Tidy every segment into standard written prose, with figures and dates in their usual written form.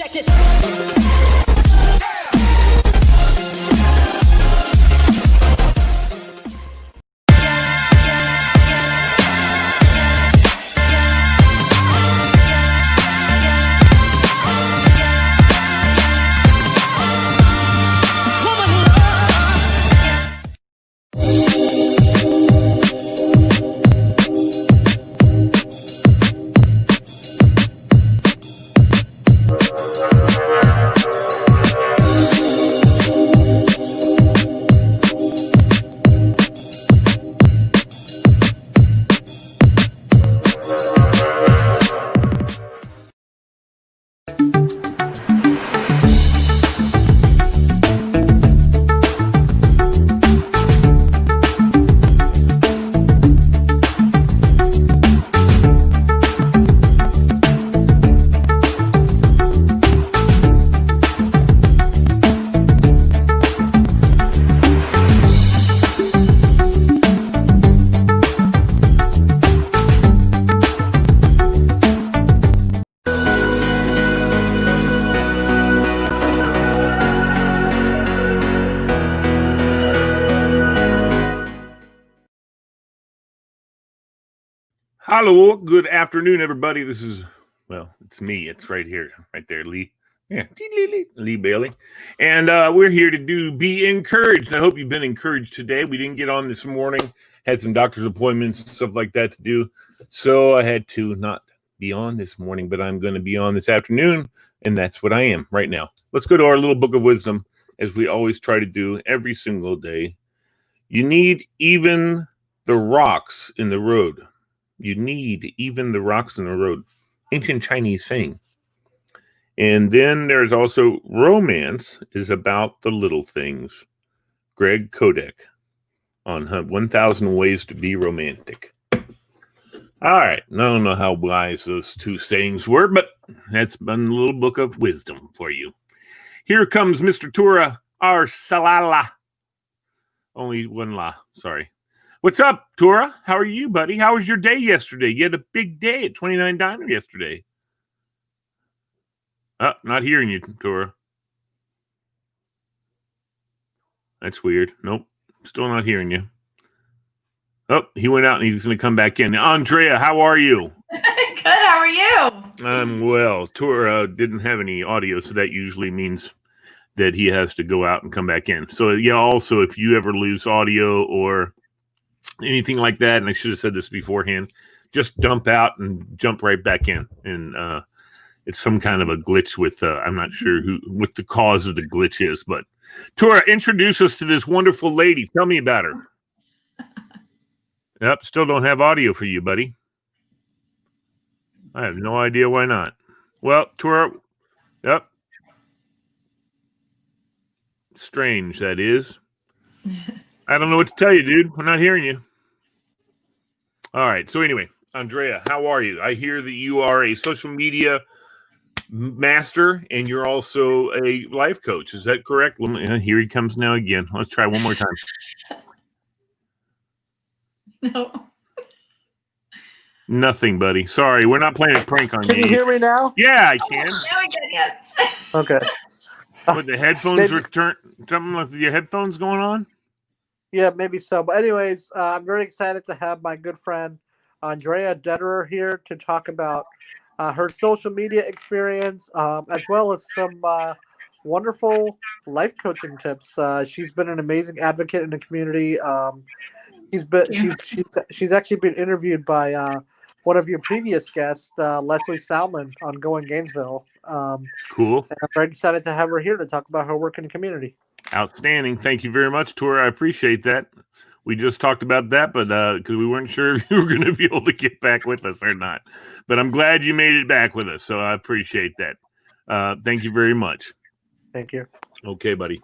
Check this. Hello, good afternoon, everybody. This is, well, it's me. It's right here, right there, Lee. Yeah, Lee Bailey. And we're here to be encouraged. I hope you've been encouraged today. We didn't get on this morning, had some doctor's appointments and stuff like that to do. So I had to not be on this morning, but I'm going to be on this afternoon. And that's what I am right now. Let's go to our little book of wisdom, as we always try to do every single day. You need even the rocks in the road. You need even the rocks in the road. Ancient Chinese saying. And then there's also romance is about the little things. Greg Kodek on 1,000 Ways to Be Romantic. All right. I don't know how wise those two sayings were, but that's been a little book of wisdom for you. Here comes Mr. Tura Arsalala. Only one la. Sorry. What's up, Tora? How are you, buddy? How was your day yesterday? You had a big day at 29 Diner yesterday. Oh, not hearing you, Tora. That's weird. Nope. Still not hearing you. Oh, he went out and he's going to come back in. Andrea, how are you? Good. How are you? I'm well. Tora didn't have any audio, so that usually means that he has to go out and come back in. So, yeah, also, if you ever lose audio or anything like that, and I should have said this beforehand, just dump out and jump right back in. And it's some kind of a glitch with, I'm not sure what the cause of the glitch is, but Tora, introduce us to this wonderful lady. Tell me about her. Yep, still don't have audio for you, buddy. I have no idea why not. Well, Tora, yep. Strange, that is. I don't know what to tell you, dude. I'm not hearing you. All right. So anyway, Andrea, how are you? I hear that you are a social media master and you're also a life coach. Is that correct? Here he comes now again. Let's try one more time. No. Nothing, buddy. Sorry, we're not playing a prank on you. Can you hear me now? Yeah, I can. Now I get it, yes. Okay. But the headphones return. Something with your headphones going on? Yeah, maybe so. But anyways, I'm very excited to have my good friend Andrea Dotterer here to talk about her social media experience, as well as some wonderful life coaching tips. She's been an amazing advocate in the community. She's actually been interviewed by one of your previous guests, Leslie Salmon, on Going Gainesville. Cool. And I'm very excited to have her here to talk about her work in the community. Outstanding. Thank you very much, Tora. I appreciate that. We just talked about that, but because we weren't sure if you were going to be able to get back with us or not. But I'm glad you made it back with us, so I appreciate that. Thank you very much. Thank you. Okay, buddy.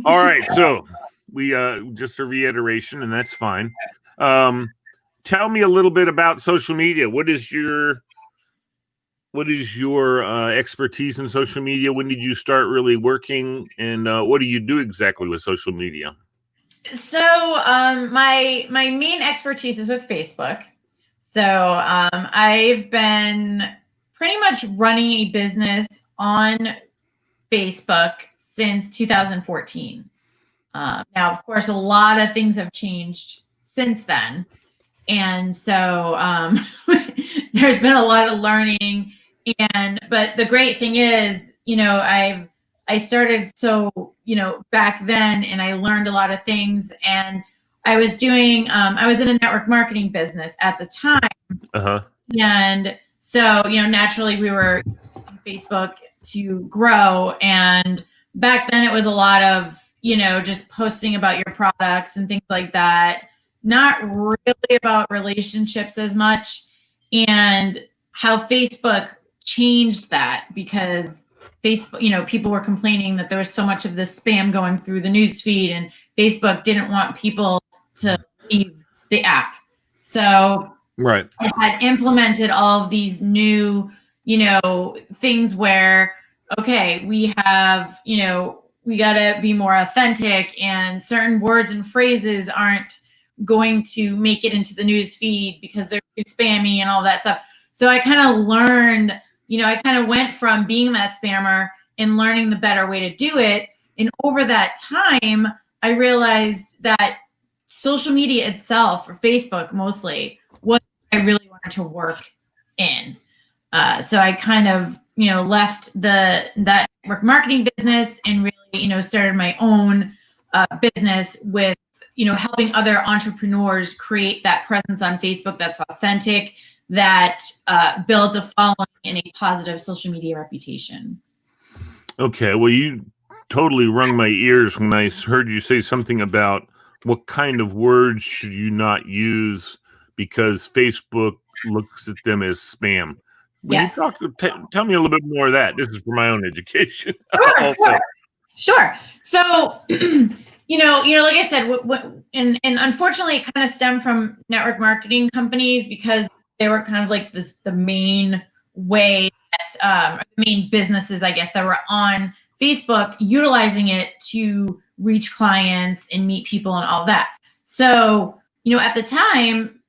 All right, so we just a reiteration, and that's fine. Tell me a little bit about social media. What is your expertise in social media? When did you start really working, and what do you do exactly with social media? So my main expertise is with Facebook. So I've been pretty much running a business on Facebook since 2014. Now, of course, a lot of things have changed since then. And so there's been a lot of learning. But the great thing is, I started back then, and I learned a lot of things. And I was I was in a network marketing business at the time. And so, naturally we were using Facebook to grow. And back then it was a lot of, just posting about your products and things like that. Not really about relationships as much. And how Facebook changed that, because Facebook, people were complaining that there was so much of this spam going through the news feed, and Facebook didn't want people to leave the app. So right. it had implemented all of these new, things where, okay, we have, we got to be more authentic, and certain words and phrases aren't going to make it into the news feed because they're too spammy and all that stuff. So I kind of learned, I kind of went from being that spammer and learning the better way to do it. And over that time, I realized that social media itself, or Facebook mostly, was what I really wanted to work in. So I kind of, left that network marketing business and really, started my own business with, helping other entrepreneurs create that presence on Facebook that's authentic, that builds a following and a positive social media reputation. Okay, well, you totally rung my ears when I heard you say something about what kind of words should you not use because Facebook looks at them as spam. Yes. Tell me a little bit more of that. This is for my own education. Sure. So, like I said, and unfortunately, it kind of stemmed from network marketing companies, because they were kind of like the main way that the main businesses, I guess, that were on Facebook, utilizing it to reach clients and meet people and all that. So, at the time,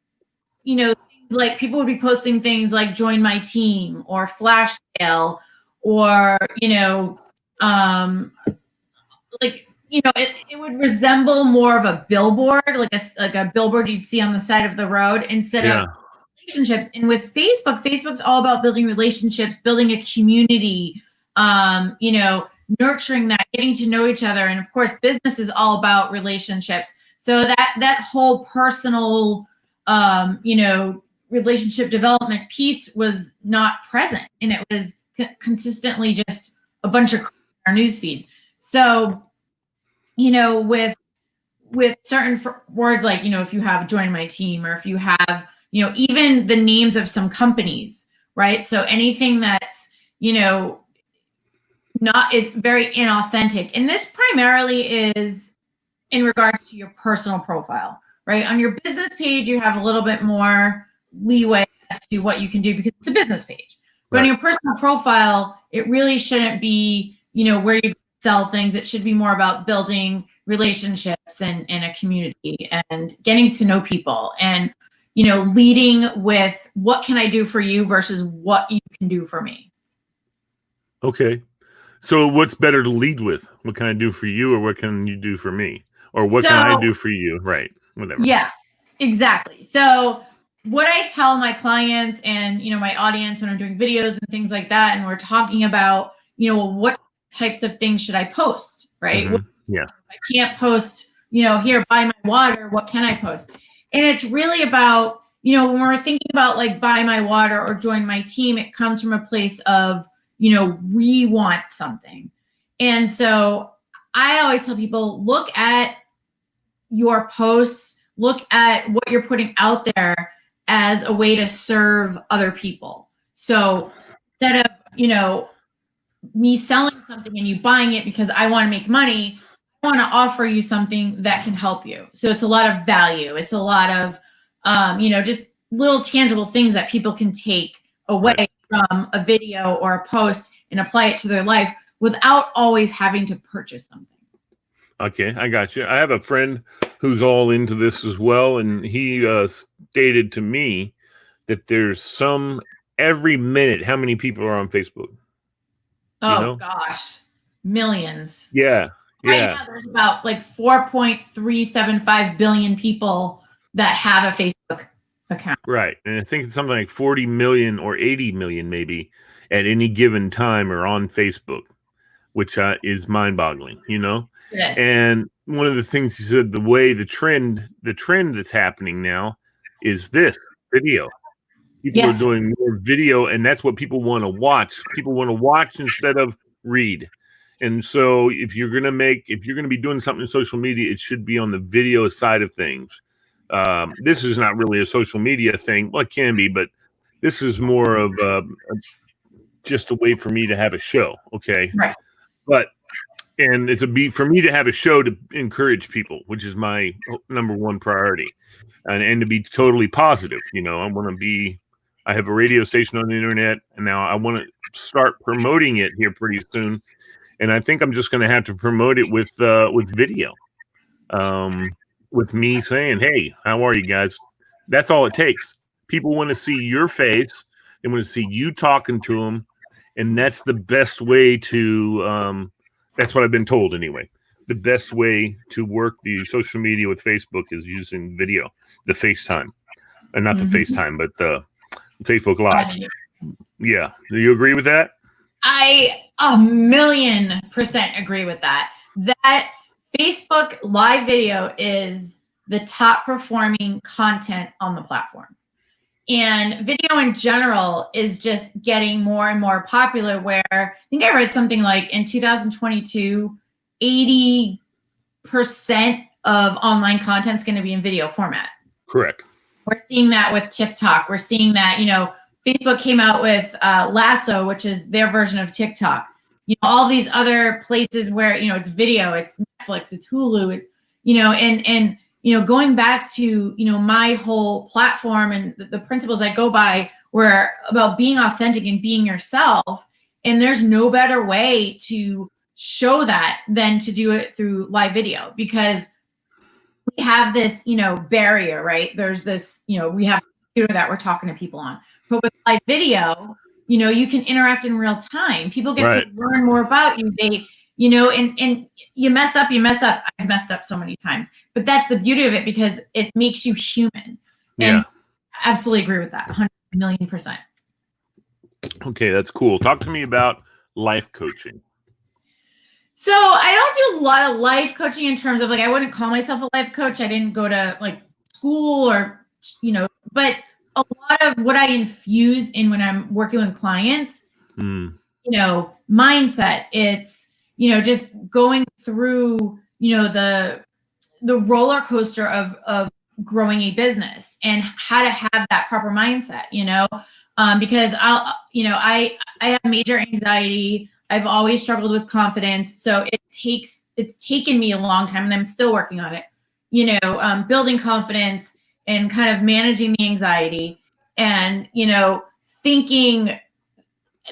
things like people would be posting things like "join my team" or "flash sale," or it would resemble more of a billboard, like a billboard you'd see on the side of the road, instead of relationships. And with Facebook's all about building relationships, building a community, nurturing that, getting to know each other. And of course, business is all about relationships. So that whole personal, relationship development piece was not present, and it was consistently just a bunch of our news feeds. So, with certain words like, if you have "join my team," or if you have, even the names of some companies, right? So anything that's, not is very inauthentic. And this primarily is in regards to your personal profile, right? On your business page, you have a little bit more leeway as to what you can do because it's a business page. But on your personal profile, it really shouldn't be, where you sell things. It should be more about building relationships and a community and getting to know people, and, leading with what can I do for you versus what you can do for me. Okay. So what's better to lead with? What can I do for you, or what can you do for me? Or what can I do for you? Right. Whatever. Yeah, exactly. So what I tell my clients and, my audience when I'm doing videos and things like that, and we're talking about, what types of things should I post, right? Mm-hmm. Yeah. If I can't post, here, buy my water, what can I post? And it's really about, when we're thinking about like buy my water or join my team, it comes from a place of, we want something. And so I always tell people, look at your posts, look at what you're putting out there as a way to serve other people. So instead of, me selling something and you buying it because I want to make money, I want to offer you something that can help you. So it's a lot of value. It's a lot of, just little tangible things that people can take away from a video or a post and apply it to their life without always having to purchase something. Okay, I got you. I have a friend who's all into this as well, and he stated to me that there's every minute, how many people are on Facebook? Oh you know? gosh, millions. Yeah. Right Yeah. now, there's about like 4.375 billion people that have a Facebook account. Right. And I think it's something like 40 million or 80 million maybe at any given time are on Facebook, which is mind-boggling, you know? It is. And one of the things he said, the trend that's happening now is this video. People are Yes. doing more video, and that's what people want to watch. People want to watch instead of read. And so if you're going to be doing something in social media, it should be on the video side of things. This is not really a social media thing. Well, it can be, but this is more of just a way for me to have a show. Okay. Right. And it's for me to have a show to encourage people, which is my number one priority, and to be totally positive. You know, I have a radio station on the internet, and now I want to start promoting it here pretty soon. And I think I'm just going to have to promote it with video, with me saying, "Hey, how are you guys?" That's all it takes. People want to see your face. They want to see you talking to them, and that's the best way to. That's what I've been told anyway. The best way to work the social media with Facebook is using video, the FaceTime, and not the FaceTime, but the Facebook Live. Yeah, do you agree with that? I 1,000,000% agree with that. That Facebook live video is the top performing content on the platform. And video in general is just getting more and more popular, where I think I read something like in 2022, 80% of online content is going to be in video format. Correct. We're seeing that with TikTok. We're seeing that, Facebook came out with Lasso, which is their version of TikTok. All these other places where, it's video, it's Netflix, it's Hulu, it's, and going back to, my whole platform and the principles I go by were about being authentic and being yourself. And there's no better way to show that than to do it through live video, because we have this, barrier, right? There's this, we have a computer that we're talking to people on. But with live video, you can interact in real time. People get to learn more about you. They, and you mess up. I've messed up so many times. But that's the beauty of it, because it makes you human. Yeah. And I absolutely agree with that, 100,000,000%. Okay, that's cool. Talk to me about life coaching. So I don't do a lot of life coaching in terms of, like, I wouldn't call myself a life coach. I didn't go to like school or, but a lot of what I infuse in when I'm working with clients, mindset, it's, just going through, the roller coaster of growing a business and how to have that proper mindset, because I have major anxiety. I've always struggled with confidence. So it's taken me a long time, and I'm still working on it, building confidence and kind of managing the anxiety and, thinking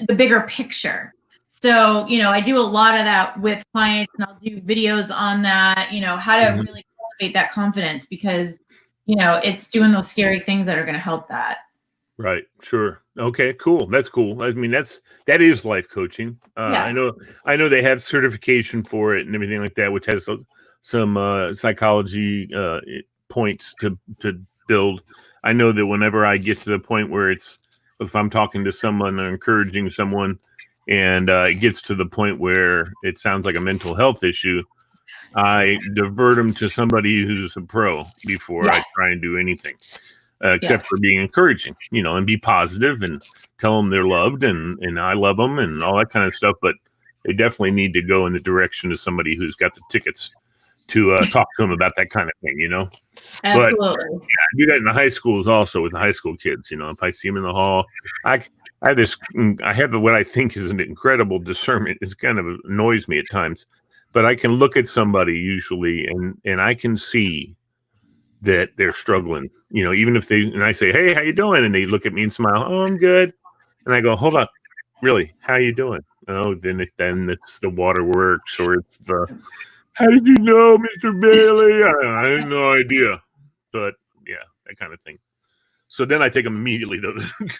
the bigger picture. So, I do a lot of that with clients, and I'll do videos on that, how to really cultivate that confidence, because, it's doing those scary things that are going to help that. Right. Sure. Okay, cool. That's cool. I mean, that is life coaching. Yeah. I know they have certification for it and everything like that, which has some psychology points to build. I know that whenever I get to the point where if I'm talking to someone or encouraging someone, and it gets to the point where it sounds like a mental health issue, I divert them to somebody who's a pro before I try and do anything. Except for being encouraging, and be positive and tell them they're loved and I love them and all that kind of stuff. But they definitely need to go in the direction of somebody who's got the tickets to talk to them about that kind of thing, Absolutely. But I do that in the high schools also with the high school kids. If I see them in the hall, I have what I think is an incredible discernment. It kind of annoys me at times, but I can look at somebody usually and I can see that they're struggling, even if and I say, "Hey, how you doing?" And they look at me and smile. "Oh, I'm good." And I go, "Hold up, really? How you doing?" Oh, then it's the waterworks, or it's the, "How did you know, Mr. Bailey?" I had no idea, but yeah, that kind of thing. So then I take them immediately to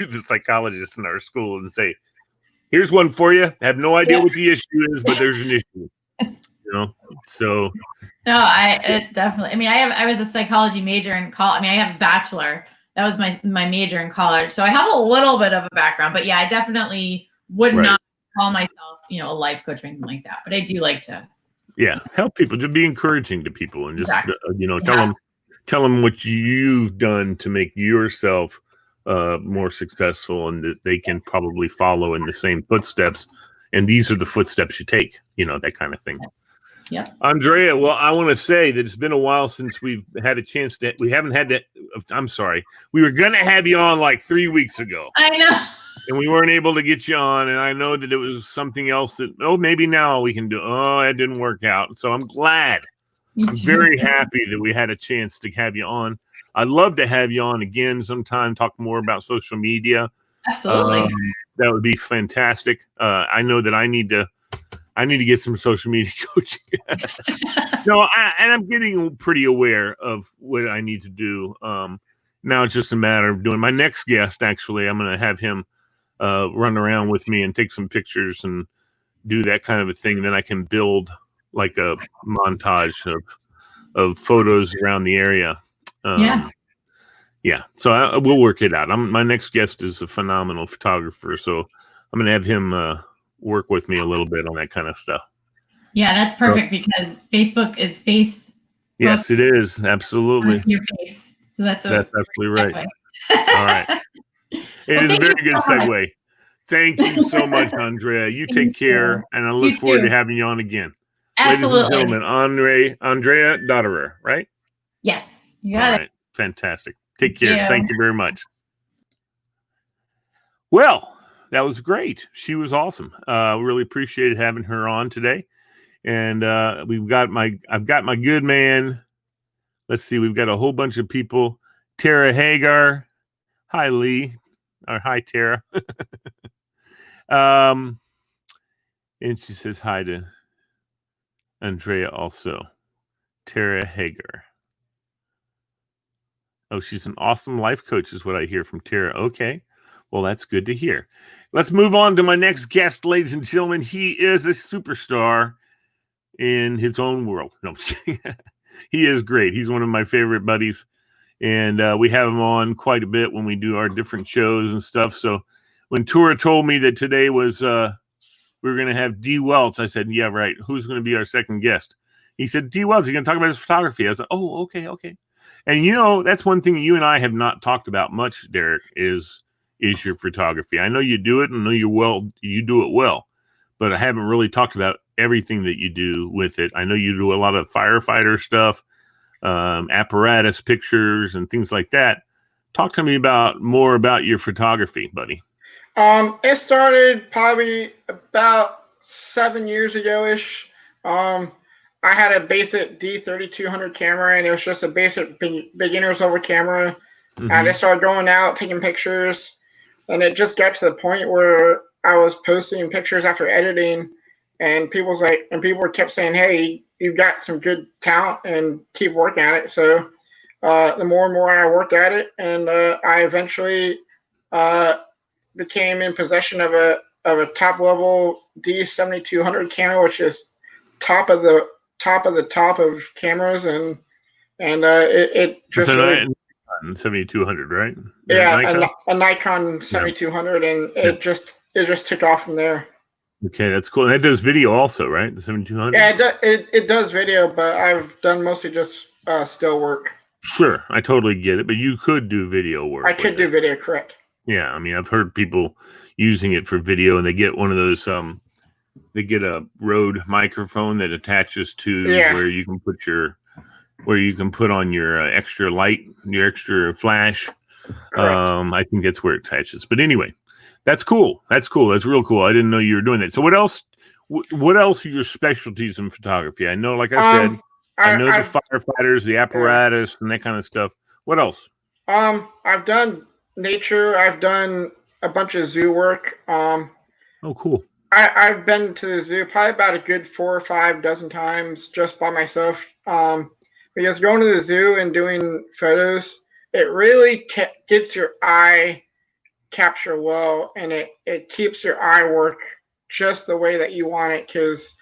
the psychologist in our school and say, Here's one for you. I have no idea Yeah. what the issue is, but there's an issue. So No, it definitely. I mean, I was a psychology major in college. I mean, I have a bachelor. That was my major in college. So I have a little bit of a background, but yeah, I definitely would not call myself, a life coach or anything like that. But I do like to. Yeah, help people. Just be encouraging to people, and just Exactly. tell them what you've done to make yourself more successful, and that they can probably follow in the same footsteps. And these are the footsteps you take. That kind of thing. Yeah. Andrea, well, I want to say that it's been a while since we've had a chance to. We haven't had to. I'm sorry. We were going to have you on like 3 weeks ago. I know. And we weren't able to get you on. And I know that it was something else that, maybe now we can do. Oh, it didn't work out. So I'm glad. I'm very happy that we had a chance to have you on. I'd love to have you on again sometime, talk more about social media. Absolutely. That would be fantastic. I know that I need to get some social media coaching. No, and I'm getting pretty aware of what I need to do. Now it's just a matter of doing. My next guest, actually, I'm going to have him run around with me and take some pictures and do that kind of a thing. Then I can build like a montage of photos around the area. Yeah. So we'll work it out. My next guest is a phenomenal photographer, so I'm going to have him work with me a little bit on that kind of stuff. Yeah, that's perfect because Facebook is face. Yes, it is. Absolutely. Your face. So that's absolutely right. All right. It is a very good segue. Thank you so much, Andrea. You take care, and I look forward to having you on again. Absolutely. Ladies and gentlemen, Andrea Dotterer, right? Yes. You got it. Fantastic. Take care. Thank you very much. Well, that was great. She was awesome. Really appreciated having her on today. And I've got my good man. Let's see. We've got a whole bunch of people. Tara Hagar. Hi, Lee. Or hi, Tara. And she says hi to Andrea also. Tara Hagar. Oh, she's an awesome life coach is what I hear from Tara. Okay. Well, that's good to hear. Let's move on to my next guest, ladies and gentlemen. He is a superstar in his own world. No, he is great. He's one of my favorite buddies. And we have him on quite a bit when we do our different shows and stuff. So when Tura told me that today was we were going to have D. Welch, I said, yeah, right. Who's going to be our second guest? He said, D. Welch, you're going to talk about his photography. I was like, oh, okay. And, that's one thing you and I have not talked about much, Derrick, is your photography. I know you do it and I know you do it well, but I haven't really talked about everything that you do with it. I know you do a lot of firefighter stuff, apparatus pictures and things like that. Talk to me more about your photography, buddy. It started probably about 7 years ago-ish. I had a basic D3200 camera, and it was just a basic beginner's level camera. Mm-hmm. I just started going out, taking pictures, and it just got to the point where I was posting pictures after editing, and people kept saying, hey, you've got some good talent and keep working at it. So the more and more I worked at it, and I eventually became in possession of a top level D7200 camera, which is top of the top of cameras, and it just really, 7200, right? Yeah, a Nikon 7200, and it just took off from there. Okay, that's cool. And that does video also, right? The 7200. Yeah, it does video, but I've done mostly just still work. Sure, I totally get it, but you could do video work. I could do video, correct? Yeah, I mean, I've heard people using it for video, and they get one of those. They get a Rode microphone that attaches to where you can put on your extra light, your extra flash. I think that's where it attaches. But anyway, that's cool. That's real cool. I didn't know you were doing that. So what else? What else are your specialties in photography? I know, like I said, I know the firefighters, the apparatus, and that kind of stuff. What else? I've done nature. I've done a bunch of zoo work. Oh, cool. I've been to the zoo probably about a good 4 or 5 dozen times just by myself. Because going to the zoo and doing photos, it really gets your eye capture well, and it keeps your eye work just the way that you want it, because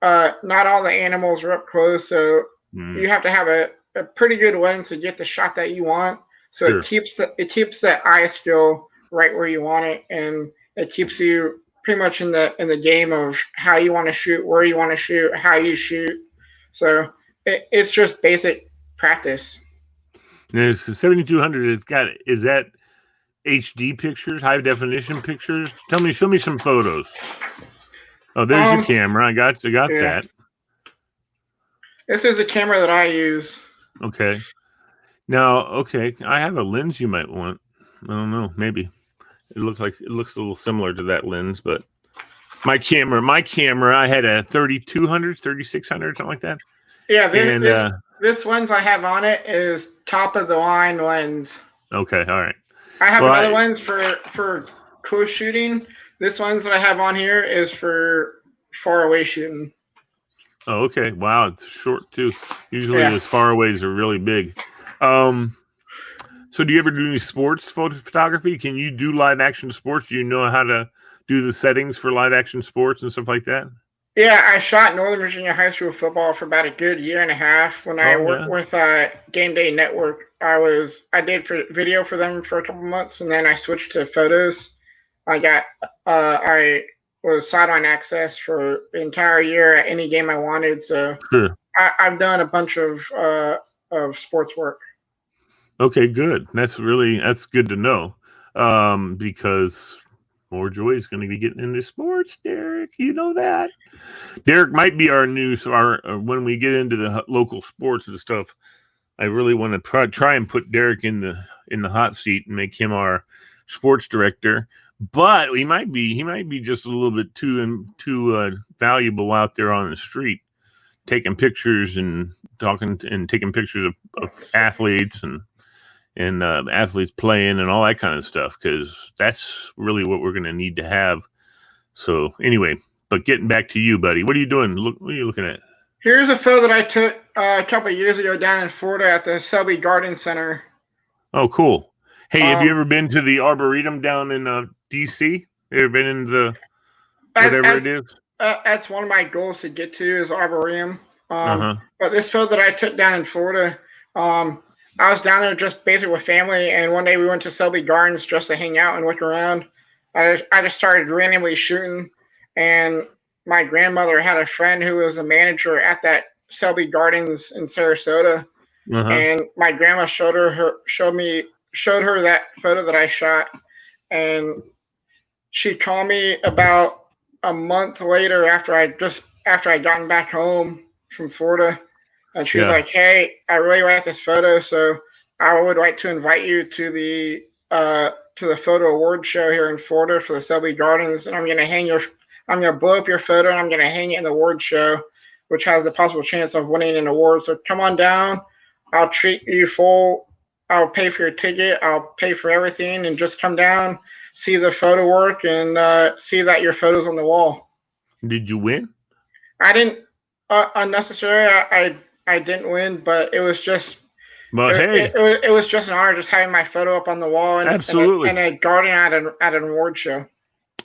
not all the animals are up close, so you have to have a pretty good lens to get the shot that you want. So Sure. it keeps that eye skill right where you want it, and it keeps you pretty much in the game of how you want to shoot, where you want to shoot, how you shoot. So it's just basic practice. And it's the 7200. It's got, is that HD pictures, high definition pictures? Show me some photos. Oh, there's your camera. I got yeah. that. This is the camera that I use. Okay. Now, okay, I have a lens you might want. I don't know, maybe. It looks a little similar to that lens, but my camera, I had a 3200, 3600, something like that. Yeah, this lens I have on it is top of the line lens. Okay, all right. I have another lens for close shooting. This lens that I have on here is for far away shooting. Oh, okay. Wow, it's short too. Usually those far aways are really big. So do you ever do any sports photography? Can you do live action sports? Do you know how to do the settings for live action sports and stuff like that? Yeah, I shot Northern Virginia high school football for about a good year and a half. When I worked with Game Day Network, I did video for them for a couple months, and then I switched to photos. I was sideline access for the entire year at any game I wanted. So sure. I've done a bunch of sports work. Okay, good. That's good to know, because more Joy is going to be getting into sports, Derrick. You know that. Derrick might be our when we get into the local sports and stuff. I really want to try and put Derrick in the hot seat and make him our sports director. But he might be just a little bit too valuable out there on the street, taking pictures and talking and taking pictures of athletes and athletes playing and all that kind of stuff, because that's really what we're going to need to have. So anyway, but getting back to you, buddy, what are you doing? What are you looking at? Here's a photo that I took a couple of years ago down in Florida at the Selby Garden Center. Oh, cool. Hey, have you ever been to the Arboretum down in D.C.? Ever been in the whatever it is? That's one of my goals to get to is Arboretum. But this photo that I took down in Florida, I was down there just basically with family, and one day we went to Selby Gardens just to hang out and look around. I just started randomly shooting, and my grandmother had a friend who was a manager at that Selby Gardens in Sarasota, and my grandma showed her that photo that I shot, and she called me about a month later after I gotten back home from Florida. And she was like, "Hey, I really like this photo, so I would like to invite you to the photo award show here in Florida for the Selby Gardens, and I'm gonna blow up your photo, and I'm gonna hang it in the award show, which has the possible chance of winning an award. So come on down. I'll treat you full. I'll pay for your ticket. I'll pay for everything, and just come down, see the photo work, and see that your photo's on the wall." Did you win? I didn't unnecessarily. I didn't win, but it was just. Well, it was just an honor just having my photo up on the wall and absolutely and a garden at an award show.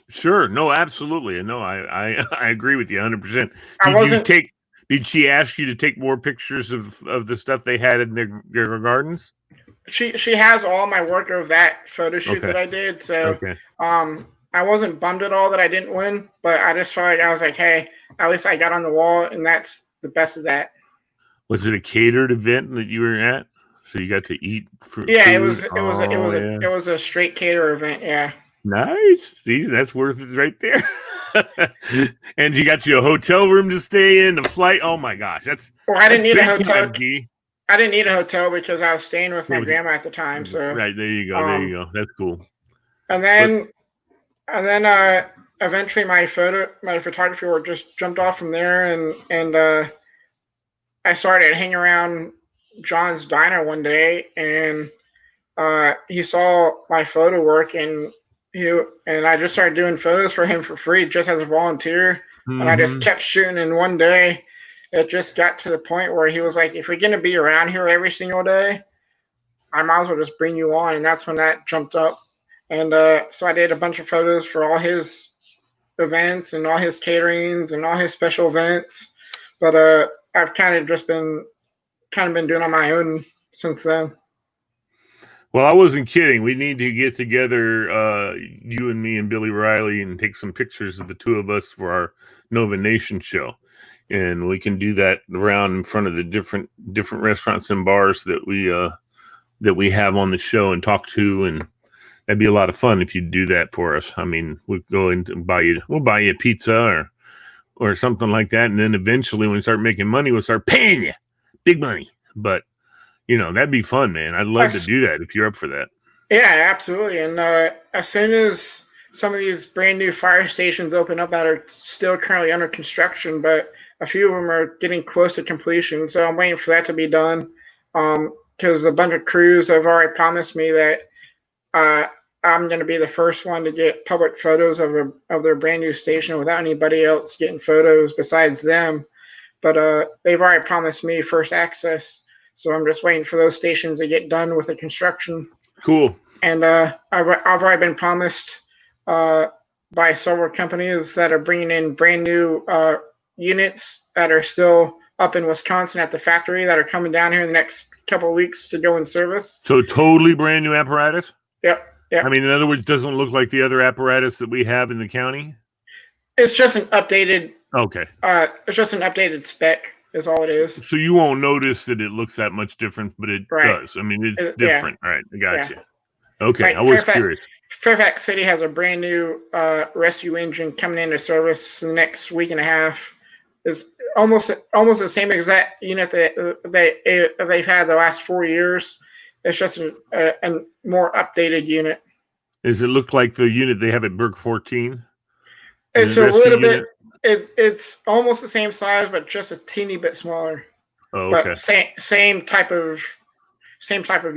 Sure, no, absolutely, no, I agree with you 100%. Did she ask you to take more pictures of the stuff they had in their gardens? She has all my work of that photo shoot that I did. So I wasn't bummed at all that I didn't win, but I just felt like I was like, hey, at least I got on the wall, and that's the best of that. Was it a catered event that you were at? So you got to eat food? Yeah, it was a straight cater event. Yeah. Nice. See, that's worth it right there. And you got you a hotel room to stay in, the flight. Oh my gosh, I didn't need a hotel. I didn't need a hotel because I was staying with my grandma at the time. So right, there you go. That's cool. And then eventually my photography work just jumped off from there, and I started hanging around John's diner one day, and he saw my photo work, and I just started doing photos for him for free just as a volunteer. And I just kept shooting, and one day it just got to the point where he was like, if you're gonna be around here every single day, I might as well just bring you on. And that's when that jumped up. And so I did a bunch of photos for all his events and all his caterings and all his special events. But I've kind of been doing on my own since then. Well, I wasn't kidding. We need to get together, you and me and Billy Riley, and take some pictures of the two of us for our Nova Nation show. And we can do that around in front of the different restaurants and bars that we have on the show and talk to, and that'd be a lot of fun if you do that for us. I mean, we'll go and we'll buy you a pizza or something like that, and then eventually when we start making money, we'll start paying you big money. But that'd be fun, man. I'd love to do that if you're up for that. Yeah, absolutely. And as soon as some of these brand new fire stations open up that are still currently under construction, but a few of them are getting close to completion. So I'm waiting for that to be done. Because a bunch of crews have already promised me that I'm going to be the first one to get public photos of their brand new station without anybody else getting photos besides them. But they've already promised me first access. So I'm just waiting for those stations to get done with the construction. Cool. And I've already been promised by several companies that are bringing in brand new units that are still up in Wisconsin at the factory that are coming down here in the next couple of weeks to go in service. So totally brand new apparatus? Yep. I mean, in other words, it doesn't look like the other apparatus that we have in the county? It's just an updated. Okay. It's just an updated spec. Is all it is. So you won't notice that it looks that much different, but it does. I mean, it's different. Yeah. Right. I got you. Okay. I was curious. Fairfax City has a brand new rescue engine coming into service in the next week and a half. It's almost the same exact unit that they've had the last 4 years. It's just a more updated unit. Does it look like the unit they have at Burke 14? It's a little bit. It's almost the same size, but just a teeny bit smaller. Oh, okay. But same type of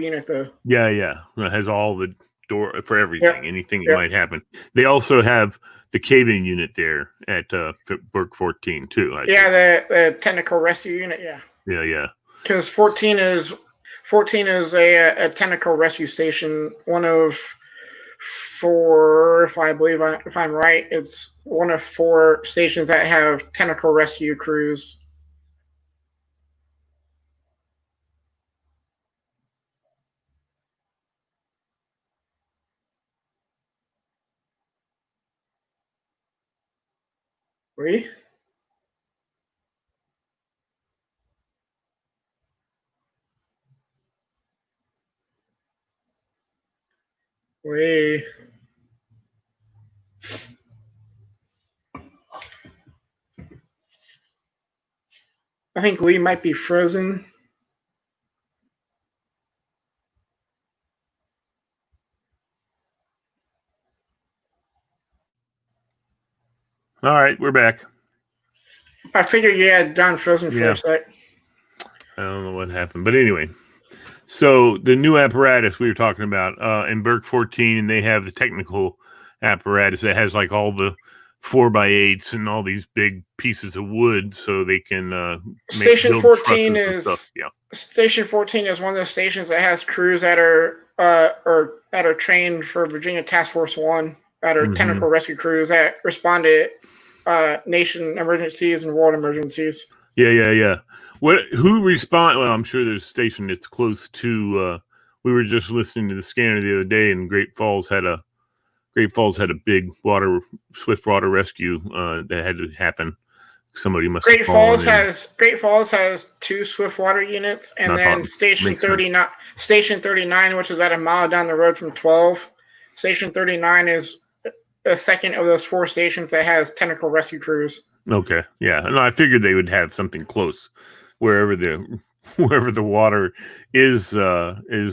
unit though. Yeah. It has all the door for everything, anything that might happen. They also have the cave-in unit there at Burke 14 too. I think. The technical rescue unit. Yeah. Because 14 is a technical rescue station, one of 4, if I'm right. It's one of 4 stations that have technical rescue crews. Oui? Oui. I think Lee might be frozen. All right, we're back. I figured you had Don frozen for a sec. I don't know what happened, but anyway. So the new apparatus we were talking about in Burke 14, they have the technical apparatus that has like all the 4x8s and all these big pieces of wood, so they can Station 14 is Station 14 is one of those stations that has crews that are trained for Virginia Task Force 1, that are technical rescue crews that respond to nation emergencies and world emergencies. Yeah. Who respond? Well, I'm sure there's a station that's close to. We were just listening to the scanner the other day, and Great Falls had a big swift water rescue that had to happen. Somebody must. Great Falls has 2 swift water units, and then Station 39, which is at a mile down the road from 12. Station 39 is the second of those 4 stations that has technical rescue crews. Okay, yeah. No, I figured they would have something close wherever the water is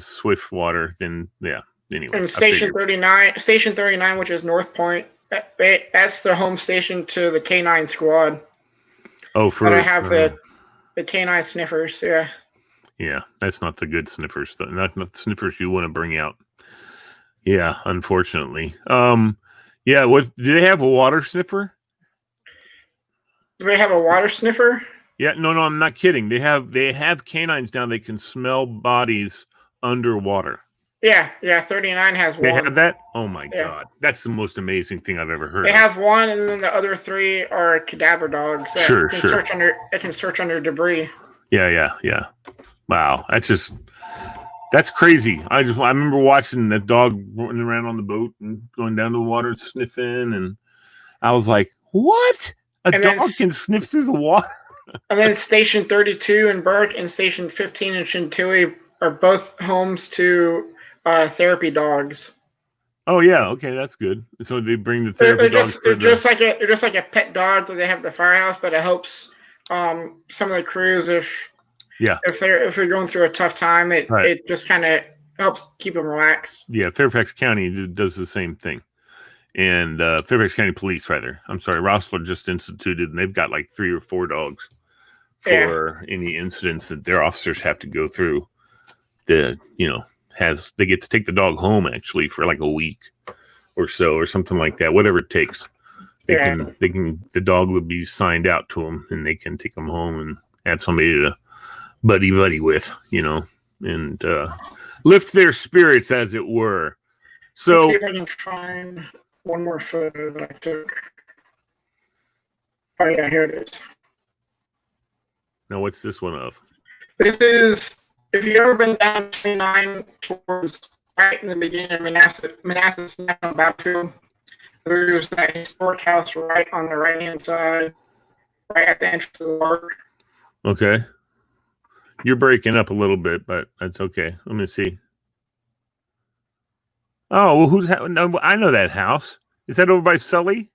swift water. Then anyway. And Station 39, which is North Point, that's the home station to the K9 squad. Oh, but I have the K9 sniffers. Yeah, that's not the good sniffers. Not the sniffers you want to bring out. Yeah, unfortunately. What do they have, a water sniffer? Do they have a water sniffer? Yeah, no, I'm not kidding. They have canines down. They can smell bodies underwater. Yeah, 39 has They one. have that? Oh my Yeah. God. That's the most amazing thing I've ever heard They of. have one, and then the other 3 are cadaver dogs that Sure, can sure. search under. It can search under debris. Yeah. Wow. That's crazy. I remember watching that dog running around on the boat and going down to the water and sniffing, and I was like, what? A And then dog can sniff through the water? And then Station 32 in Burke and Station 15 in Chantilly are both homes to therapy dogs. Oh yeah, okay, that's good. So they bring the They're, therapy they're dogs just for they're the just like a pet dog that they have at the firehouse, but it helps some of the crews if they're going through a tough time. It just kind of helps keep them relaxed. Yeah, Fairfax County does the same thing. And Fairfax County Police, rather. I'm sorry, Rossler just instituted, and they've got like 3 or 4 dogs for any incidents that their officers have to go through. They get to take the dog home actually for like a week or so, or something like that. Whatever it takes, the dog would be signed out to them, and they can take them home and have somebody to buddy with, and lift their spirits, as it were. So let's see if I can find one more photo that I took. Oh yeah, here it is. Now, what's this one of? This is, if you've ever been down 29 towards right in the beginning of Manassas National Battlefield, there's that historic house right on the right-hand side, right at the entrance of the park. Okay. You're breaking up a little bit, but that's okay. Let me see. Oh, well, who's that? No, I know that house. Is that over by Sully?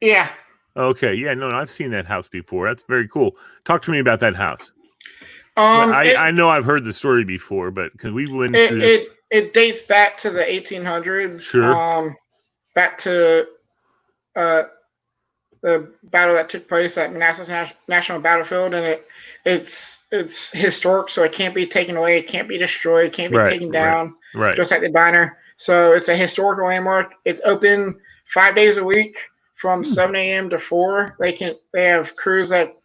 Yeah. Okay. Yeah, no, I've seen that house before. That's very cool. Talk to me about that house. I know I've heard the story before, but because we went through it dates back to the 1800s. Sure. Back to the battle that took place at Manassas National Battlefield, and it's historic, so it can't be taken away, it can't be destroyed, can't be taken down. Right. Just like the diner. So it's a historical landmark. It's open 5 days a week from 7 a.m. to 4. They have crews that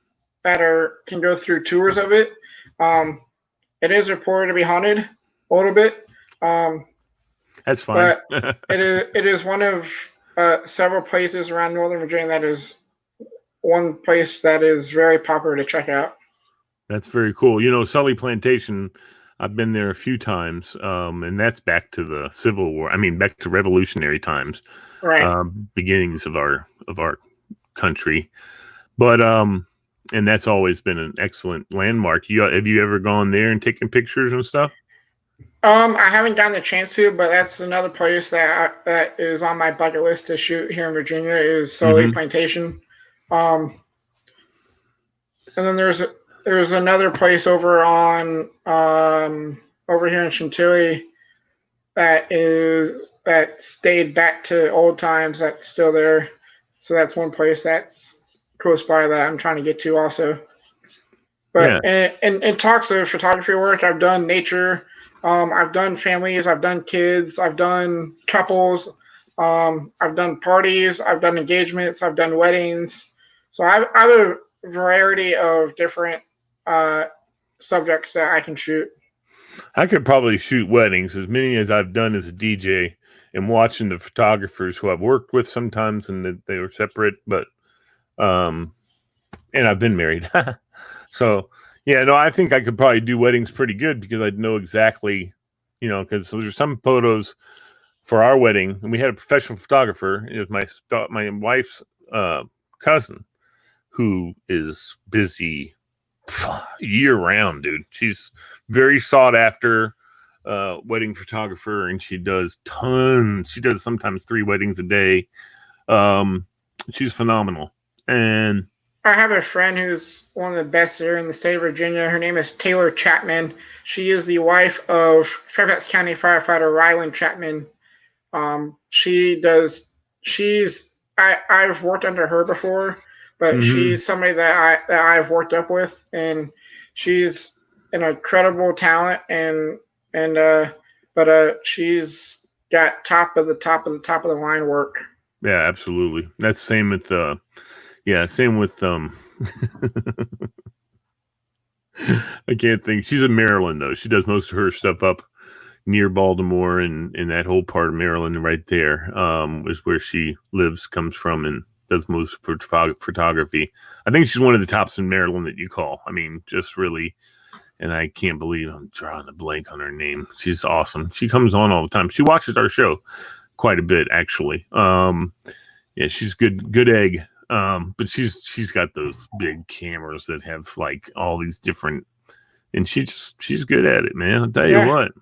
can go through tours of it. It is reported to be haunted a little bit. That's fine. But it is one of several places around Northern Virginia that is one place that is very popular to check out. That's very cool. Sully Plantation, I've been there a few times, and that's back to the Civil War. I mean, back to Revolutionary times, right? Beginnings of our country, but and that's always been an excellent landmark. Have you ever gone there and taken pictures and stuff? I haven't gotten the chance to, but that's another place that is on my bucket list to shoot here in Virginia is Sully Plantation. And then there's another place over on over here in Chantilly that stayed back to old times that's still there. So that's one place that's close by that I'm trying to get to also. But in talks of photography work, I've done nature. I've done families, I've done kids, I've done couples, I've done parties, I've done engagements, I've done weddings. So I have a variety of different subjects that I can shoot. I could probably shoot weddings, as many as I've done as a DJ, and watching the photographers who I've worked with sometimes, and that they were separate, but and I've been married. So yeah, no, I think I could probably do weddings pretty good because I'd know exactly, because there's some photos for our wedding, and we had a professional photographer. It was my wife's cousin, who is busy year round, dude. She's very sought after wedding photographer, and she does tons. She does sometimes 3 weddings a day. She's phenomenal. And I have a friend who's one of the best here in the state of Virginia. Her name is Taylor Chapman. She is the wife of Fairfax County firefighter Ryland Chapman. I've worked under her before, but she's somebody that I've worked up with, and she's an incredible talent, but she's got top of the line work. Yeah, absolutely. That's same with I can't think. She's in Maryland though. She does most of her stuff up near Baltimore and that whole part of Maryland right there is where she lives, comes from, and does most photography. I think she's one of the tops in Maryland that you call. I mean, just really, and I can't believe I'm drawing a blank on her name. She's awesome. She comes on all the time. She watches our show quite a bit, actually. Yeah, she's good egg. But she's got those big cameras that have like all these different, and she's good at it, man. I'll tell you what.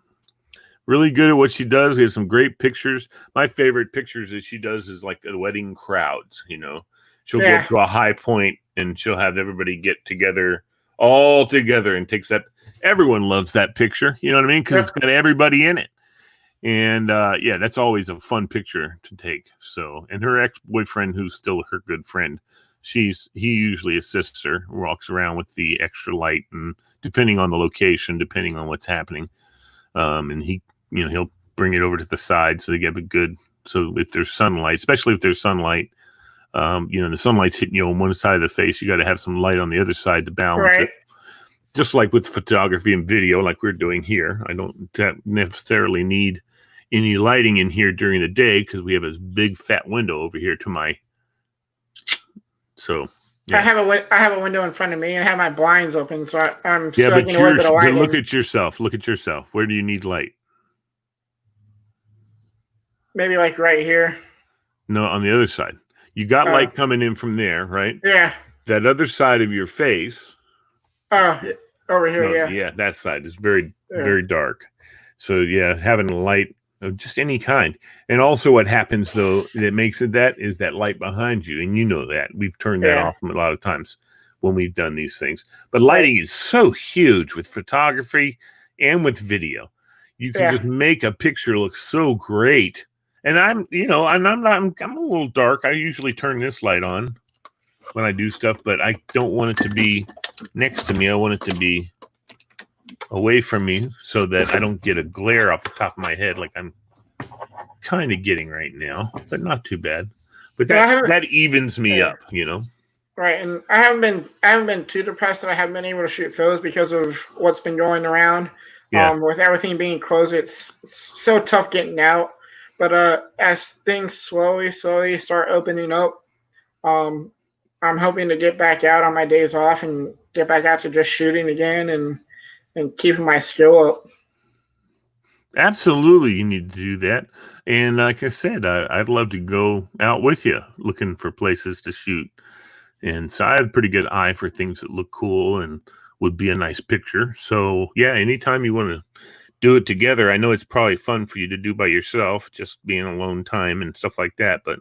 Really good at what she does. We have some great pictures. My favorite pictures that she does is like the wedding crowds, you know. She'll go up to a high point and she'll have everybody get together, all together, and takes that. Everyone loves that picture. You know what I mean? Because it's got everybody in it. And yeah, that's always a fun picture to take. So, and her ex-boyfriend, who's still her good friend, he usually assists her, walks around with the extra light, and depending on the location, depending on what's happening, and he'll bring it over to the side so they get a good. So if there's sunlight, especially if there's sunlight, the sunlight's hitting you on one side of the face, you got to have some light on the other side to balance it. Just like with photography and video, like we're doing here, I don't necessarily need any lighting in here during the day because we have a big fat window over here to my. So yeah. I have a window in front of me and I have my blinds open, so I'm yeah. But look at yourself. Look at yourself. Where do you need light? Maybe like right here. No, on the other side. You got light coming in from there, right? Yeah. That other side of your face. Oh, over here, yeah. Yeah, that side is very, very dark. So yeah, having light of just any kind. And also what happens though that makes it that is that light behind you. And you know that. We've turned that off a lot of times when we've done these things. But lighting is so huge with photography and with video. You can just make a picture look so great. And I'm a little dark. I usually turn this light on when I do stuff, but I don't want it to be next to me. I want it to be away from me so that I don't get a glare off the top of my head like I'm kind of getting right now, but not too bad. But that evens me up, you know. Right, and I haven't been too depressed that I haven't been able to shoot photos because of what's been going around. With everything being closed, it's so tough getting out. But as things slowly start opening up, I'm hoping to get back out on my days off and get back out to just shooting again and keeping my skill up. Absolutely, you need to do that. And like I said, I'd love to go out with you looking for places to shoot. And so I have a pretty good eye for things that look cool and would be a nice picture. So yeah, anytime you want to do it together, I know it's probably fun for you to do by yourself, just being alone time and stuff like that. But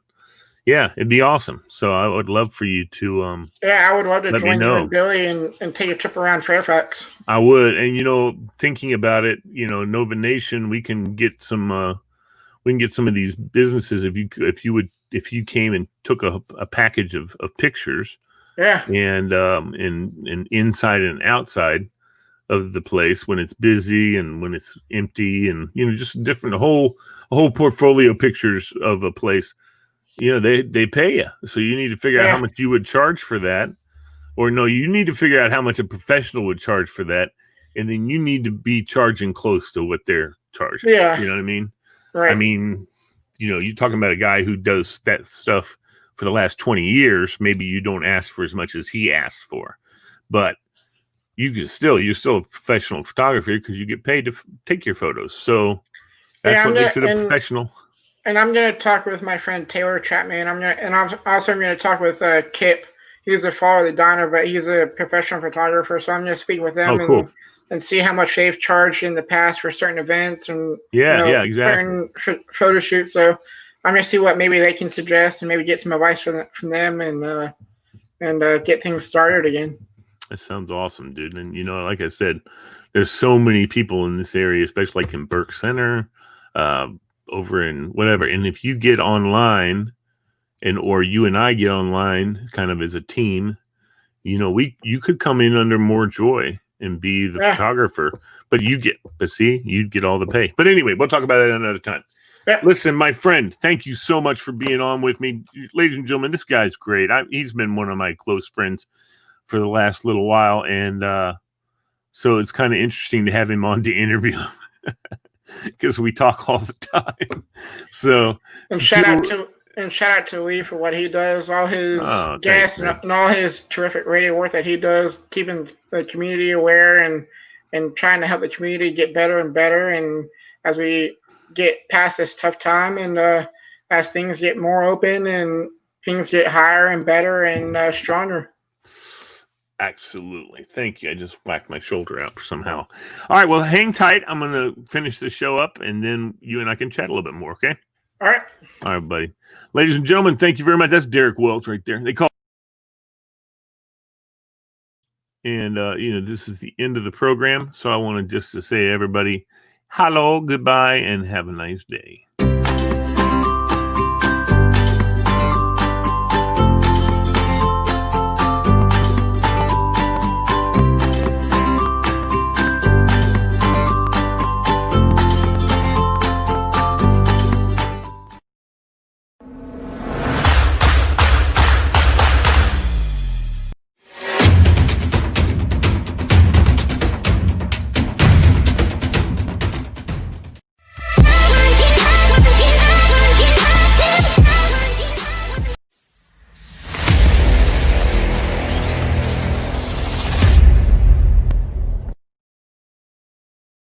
yeah, it'd be awesome. So I would love for you to I would love to join you and Billy and take a trip around Fairfax. I would. And thinking about it, Nova Nation, we can get some of these businesses if you came and took a package of pictures. Yeah. And inside and outside of the place when it's busy and when it's empty, and just different a whole portfolio pictures of a place. They pay you, so you need to figure out how much you would charge for that, or no, you need to figure out how much a professional would charge for that, and then you need to be charging close to what they're charging. Yeah, you know what I mean. Right. I mean, you're talking about a guy who does that stuff for the last 20 years. Maybe you don't ask for as much as he asked for, but you're still a professional photographer because you get paid to take your photos. So that's what makes it a professional. And I'm going to talk with my friend Taylor Chapman. I'm going to talk with Kip. He's a follower of the Dotterer, but he's a professional photographer. So I'm going to speak with them and see how much they've charged in the past for certain events and exactly, certain photo shoots. So I'm going to see what maybe they can suggest and maybe get some advice from them and get things started again. That sounds awesome, dude. And like I said, there's so many people in this area, especially like in Burke Center, over in whatever. And if you get online or you and I get online kind of as a team, you could come in under more joy and be the photographer, but you'd get all the pay. But anyway, we'll talk about that another time. Yeah. Listen, my friend, thank you so much for being on with me. Ladies and gentlemen, this guy's great. He's been one of my close friends for the last little while. And so it's kind of interesting to have him on to interview him. because we talk all the time. So And for shout people- out to Lee for what he does, all his Oh, guests thanks, man. and all his terrific radio work that he does, keeping the community aware and trying to help the community get better and better. And as we get past this tough time, and as things get more open and things get higher and better and stronger. Absolutely. Thank you. I just whacked my shoulder out somehow. All right. Well, hang tight. I'm going to finish the show up, and then you and I can chat a little bit more. Okay. All right. All right, buddy. Ladies and gentlemen, thank you very much. That's Derrick Welsh right there. They call. And, this is the end of the program. So I wanted just to say, everybody, hello, goodbye, and have a nice day.